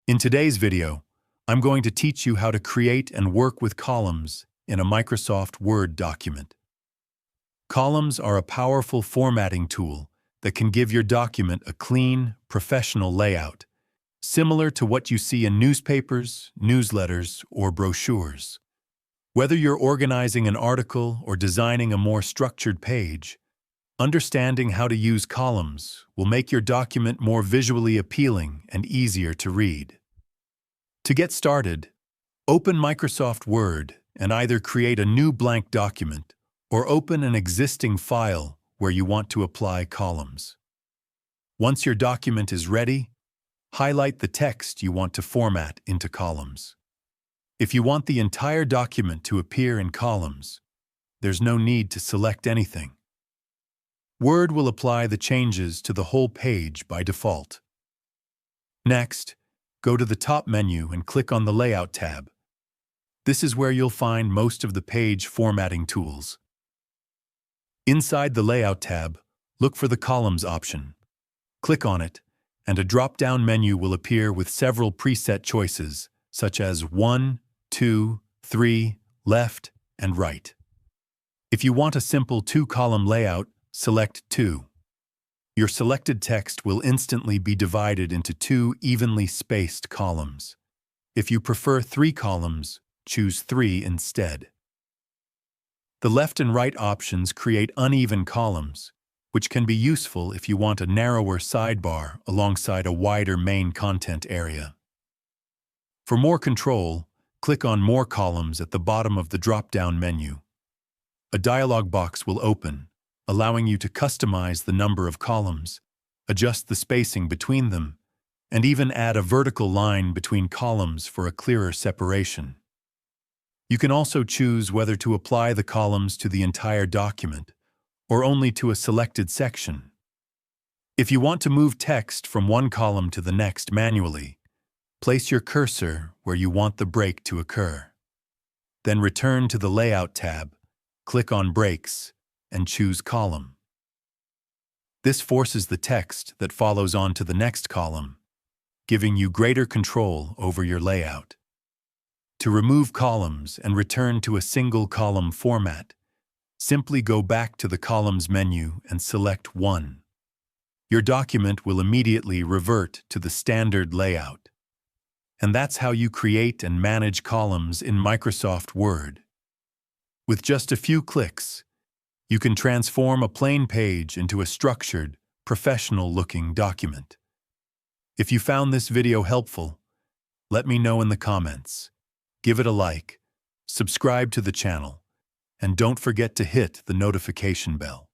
In today's video, I'm going to teach you how to create and work with columns in a Microsoft Word document. Columns are a powerful formatting tool that can give your document a clean, professional layout, similar to what you see in newspapers, newsletters, or brochures. Whether you're organizing an article or designing a more structured page, understanding how to use columns will make your document more visually appealing and easier to read. To get started, open Microsoft Word and either create a new blank document or open an existing file where you want to apply columns. Once your document is ready, highlight the text you want to format into columns. If you want the entire document to appear in columns, there's no need to select anything. Word will apply the changes to the whole page by default. Next, go to the top menu and click on the Layout tab. This is where you'll find most of the page formatting tools. Inside the Layout tab, look for the Columns option. Click on it, and a drop-down menu will appear with several preset choices, such as 1, 2, 3, left, and right. If you want a simple two-column layout, select 2. Your selected text will instantly be divided into 2 evenly spaced columns. If you prefer 3 columns, choose 3 instead. The left and right options create uneven columns, which can be useful if you want a narrower sidebar alongside a wider main content area. For more control, click on More Columns at the bottom of the drop-down menu. A dialog box will open, allowing you to customize the number of columns, adjust the spacing between them, and even add a vertical line between columns for a clearer separation. You can also choose whether to apply the columns to the entire document or only to a selected section. If you want to move text from one column to the next manually, place your cursor where you want the break to occur. Then return to the Layout tab, click on Breaks, and choose Column. This forces the text that follows on to the next column, giving you greater control over your layout. To remove columns and return to a single column format, simply go back to the Columns menu and select 1. Your document will immediately revert to the standard layout. And that's how you create and manage columns in Microsoft Word. With just a few clicks, you can transform a plain page into a structured, professional-looking document. If you found this video helpful, let me know in the comments. Give it a like, subscribe to the channel, and don't forget to hit the notification bell.